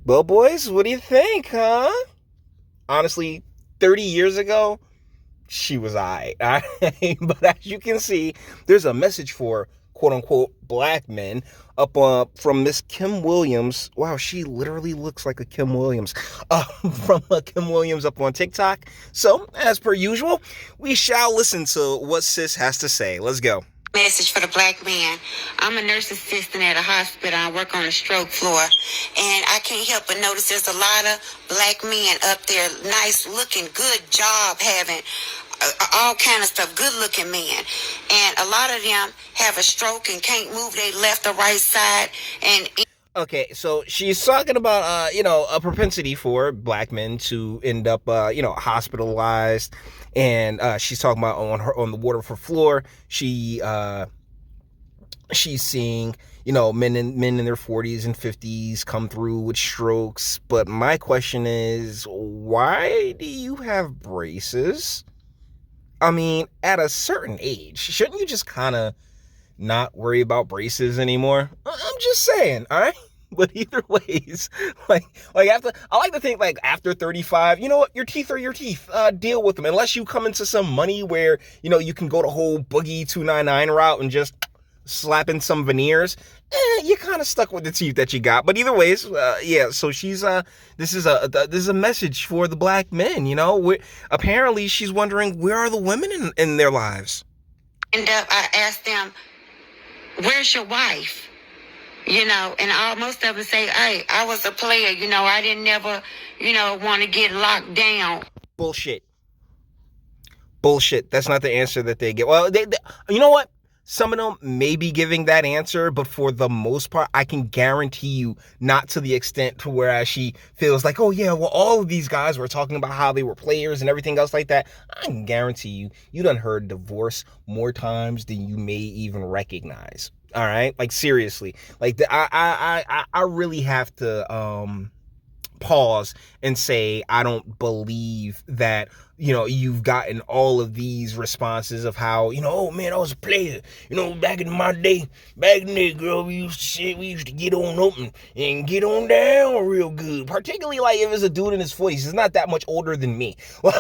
Well, boys, what do you think, huh? Honestly, 30 years ago, she was I. But as you can see, there's a message for quote unquote black men up from Miss Kim Williams. Wow, she literally looks like a Kim Williams. From Kim Williams up on TikTok. So, as per usual, we shall listen to what sis has to say. Let's go. Message for the black man. I'm a nurse assistant at a hospital. I work on the stroke floor. And I can't help but notice there's a lot of black men up there, nice looking, good job having, all kind of stuff, good looking men. And a lot of them have a stroke and can't move their left or right side. And Okay, so she's talking about, a propensity for black men to end up, hospitalized, and she's talking about on the Waterford floor. She's seeing, men in their 40s and 50s come through with strokes. But my question is, why do you have braces? I mean, at a certain age, shouldn't you just kind of not worry about braces anymore? I'm just saying, all right? But either ways, after, I like to think like after 35, you know what, your teeth are your teeth. Deal with them. Unless you come into some money where, you can go the whole Boogie 299 route and just slap in some veneers. You're kind of stuck with the teeth that you got. But either ways, yeah. So she's this is a message for the black men. Apparently she's wondering, where are the women in their lives? And I asked them, "Where's your wife?" And most of them say, "Hey, I was a player. I didn't never, want to get locked down." Bullshit. That's not the answer that they get. Well, they you know what? Some of them may be giving that answer, but for the most part, I can guarantee you not to the extent to whereas she feels like, oh yeah, well, all of these guys were talking about how they were players and everything else like that. I can guarantee you done heard divorce more times than you may even recognize. All right, like seriously, like I really have to pause and say I don't believe that you've gotten all of these responses of how oh man, I was a player, back in my day, girl, we used to get on up and get on down real good, particularly like if it's a dude in his 40s. He's not that much older than me. For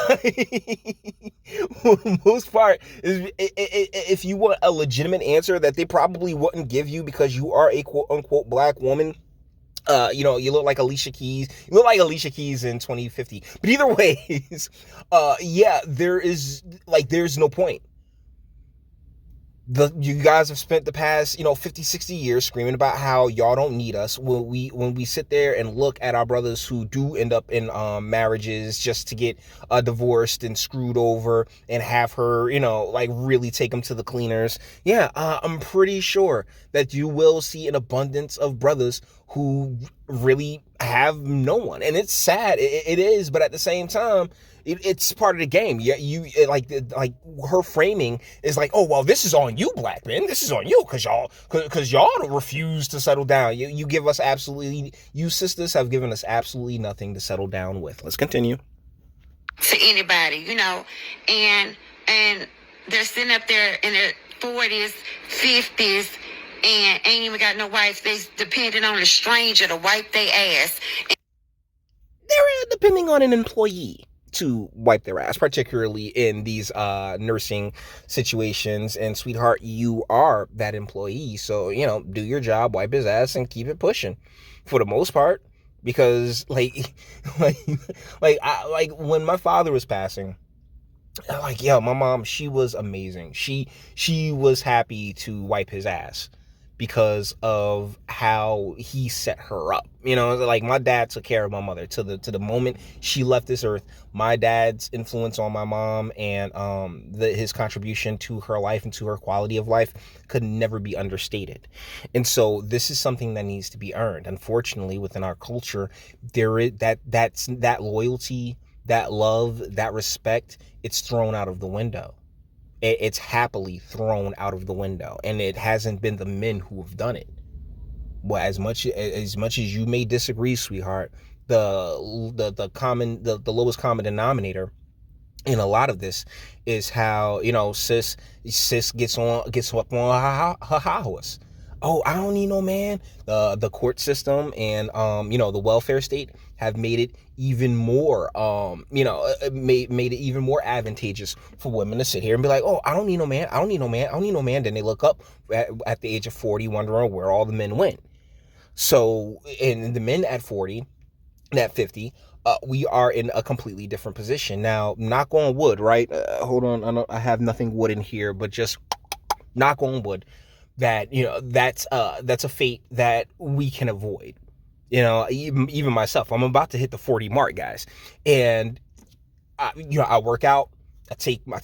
the most part, is if you want a legitimate answer that they probably wouldn't give you because you are a quote unquote black woman, you look like Alicia Keys. You look like Alicia Keys in 2050. But either ways, yeah, there's no point. You guys have spent the past 50, 60 years screaming about how y'all don't need us. When we sit there and look at our brothers who do end up in marriages just to get divorced and screwed over and have her really take them to the cleaners, yeah, I'm pretty sure that you will see an abundance of brothers who really have no one. And it's sad, it is, but at the same time, it's part of the game. Yeah, like her framing is like, oh well, this is on you, black men. This is on you because y'all refuse to settle down. You give us absolutely. You sisters have given us absolutely nothing to settle down with. Let's continue. To anybody, and they're sitting up there in their 40s, 50s, and ain't even got no wife. They depending on a stranger to wipe their ass. They're depending on an employee to wipe their ass, particularly in these nursing situations. And sweetheart, you are that employee, so do your job, wipe his ass, and keep it pushing for the most part. Because like when my father was passing, my mom, she was amazing. She was happy to wipe his ass because of how he set her up. Like my dad took care of my mother to the moment she left this earth. My dad's influence on my mom and his contribution to her life and to her quality of life could never be understated. And so this is something that needs to be earned. Unfortunately, within our culture, there is that loyalty, that love, that respect, it's thrown out of the window. It's happily thrown out of the window, and it hasn't been the men who have done it. Well, as much as you may disagree, sweetheart, the lowest common denominator in a lot of this is how sis gets up on her high horse. oh, I don't need no man. The court system and the welfare state have made it even more made it even more advantageous for women to sit here and be like, oh, I don't need no man, I don't need no man, I don't need no man. Then they look up at the age of 40, wondering where all the men went. So, and the men at 40, at 50, we are in a completely different position now. Knock on wood, right? Hold on, I have nothing wood in here, but just knock on wood that that's a fate that we can avoid. Even myself, I'm about to hit the 40 mark, guys, and I work out. I take my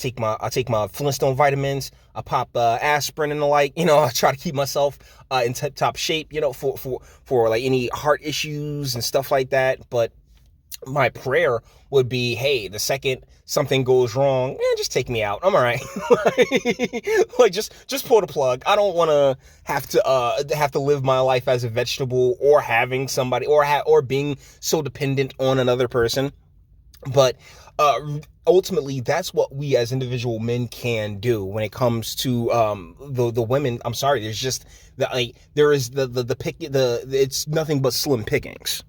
Flintstone vitamins. I pop aspirin and the like. I try to keep myself in top shape. For like any heart issues and stuff like that. But my prayer would be, hey, the second something goes wrong, just take me out. I'm all right. Like just pull the plug. I don't want to have to live my life as a vegetable, or having somebody, or being so dependent on another person. But ultimately, that's what we as individual men can do when it comes to the women. I'm sorry, there's just there is the pick, it's nothing but slim pickings.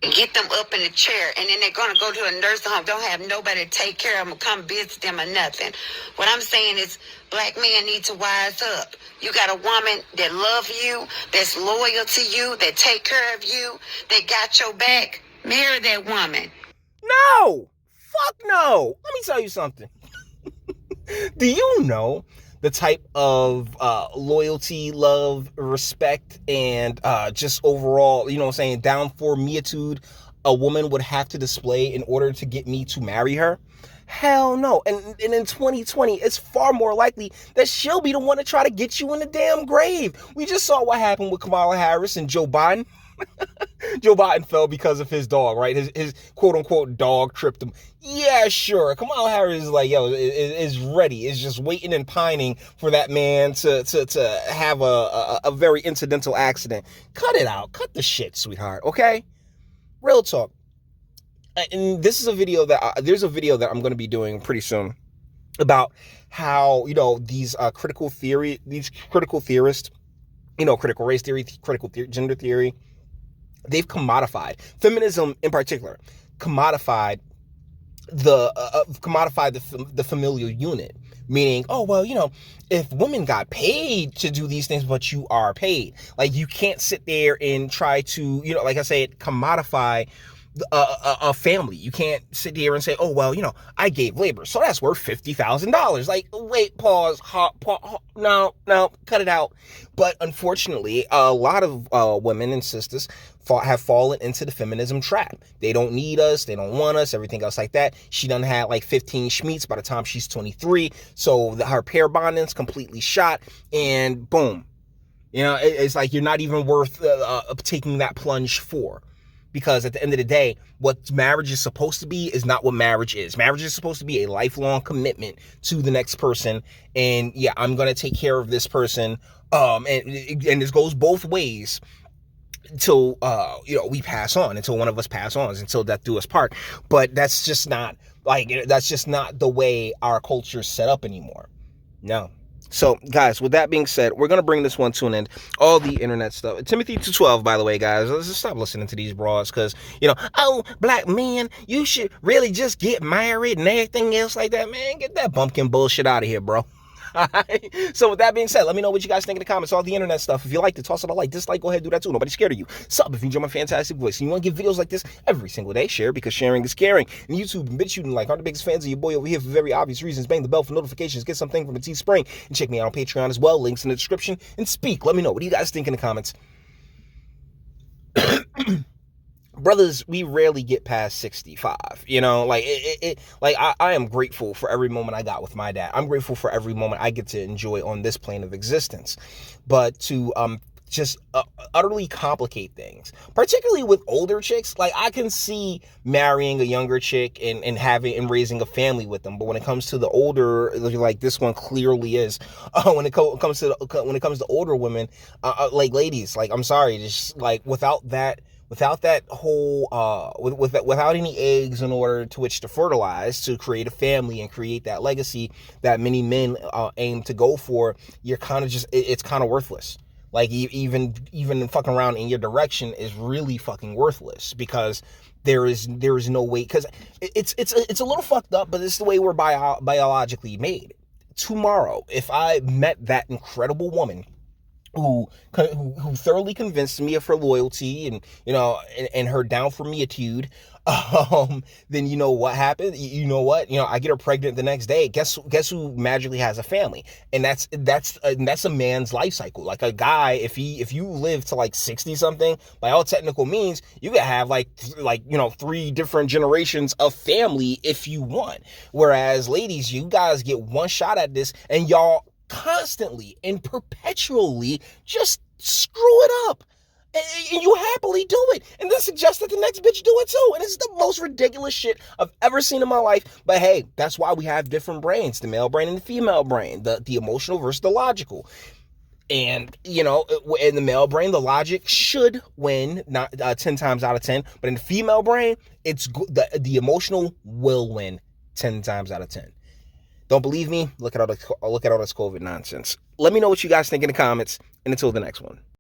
Get them up in the chair, and then they're going to go to a nursing home, don't have nobody to take care of them, come visit them or nothing. What I'm saying is, black men need to wise up. You got a woman that loves you, that's loyal to you, that take care of you, that got your back. Marry that woman. No! Fuck no! Let me tell you something. Do you know the type of loyalty, love, respect, and just overall, down for meitude a woman would have to display in order to get me to marry her? Hell no. And in 2020, it's far more likely that she'll be the one to try to get you in the damn grave. We just saw what happened with Kamala Harris and Joe Biden. Joe Biden fell because of his dog, right? His quote unquote dog tripped him. Yeah, sure. Kamala Harris is like, is ready. Is just waiting and pining for that man to have a very incidental accident. Cut it out. Cut the shit, sweetheart. Okay? Real talk. And this is a video that there's a video that I'm going to be doing pretty soon about how these critical theorists, critical race theory, gender theory, they've commodified feminism in particular, commodified the familial unit, meaning, oh well, if women got paid to do these things, but you are paid, like you can't sit there and try to like I said, commodify a family. You can't sit here and say, oh well, I gave labor, so that's worth $50,000. Like, wait, pause, no, cut it out. But unfortunately, a lot of women and sisters have fallen into the feminism trap. They don't need us, they don't want us, everything else like that. She done had like 15 schmeats by the time she's 23, so her pair bonding's completely shot, and boom, it's like you're not even worth taking that plunge for. Because at the end of the day, what marriage is supposed to be is not what marriage is. Marriage is supposed to be a lifelong commitment to the next person. And yeah, I'm going to take care of this person. And this goes both ways until, we pass on, until one of us pass on, until death do us part. But that's just not the way our culture is set up anymore. No. So, guys, with that being said, we're going to bring this one to an end. All the internet stuff. Timothy 2:12, by the way, guys. Let's just stop listening to these broads because, oh, black men, you should really just get married and everything else like that. Man, get that bumpkin bullshit out of here, bro. Alright? So with that being said, let me know what you guys think in the comments. All the internet stuff. If you like to toss it a like, dislike, go ahead and do that too. Nobody's scared of you. Sub if you enjoy my fantastic voice. And you want to get videos like this every single day, share because sharing is caring. And YouTube and Bitchute and like are the biggest fans of your boy over here for very obvious reasons. Bang the bell for notifications. Get something from the Teespring. And check me out on Patreon as well. Links in the description. And speak. Let me know. What do you guys think in the comments? Brothers, we rarely get past 65, I am grateful for every moment I got with my dad. I'm grateful for every moment I get to enjoy on this plane of existence. But to just utterly complicate things, particularly with older chicks, like I can see marrying a younger chick and having and raising a family with them. But when it comes to the older, like this one clearly is, when it comes to older women, like ladies, like I'm sorry, just like without that without that whole without any eggs in order to which to fertilize to create a family and create that legacy that many men aim to go for, you're kind of just it's kind of worthless. Like even fucking around in your direction is really fucking worthless, because there is no way, because it's a little fucked up, but it's the way we're biologically made. Tomorrow, if I met that incredible woman who thoroughly convinced me of her loyalty and and her down for me attitude, then you know what happened. You know what? I get her pregnant the next day. Guess who magically has a family? And that's a man's life cycle. Like a guy, if you live to like 60 something, by all technical means, you could have like 3 different generations of family if you want. Whereas ladies, you guys get one shot at this, and y'all constantly and perpetually just screw it up, and you happily do it, and then suggest that the next bitch do it too. And it's the most ridiculous shit I've ever seen in my life. But hey, that's why we have different brains, the male brain and the female brain, the emotional versus the logical. And in the male brain, the logic should win, not 10 times out of 10, but in the female brain, it's the emotional will win 10 times out of 10. Don't believe me? Look at all this COVID nonsense. Let me know what you guys think in the comments, and until the next one.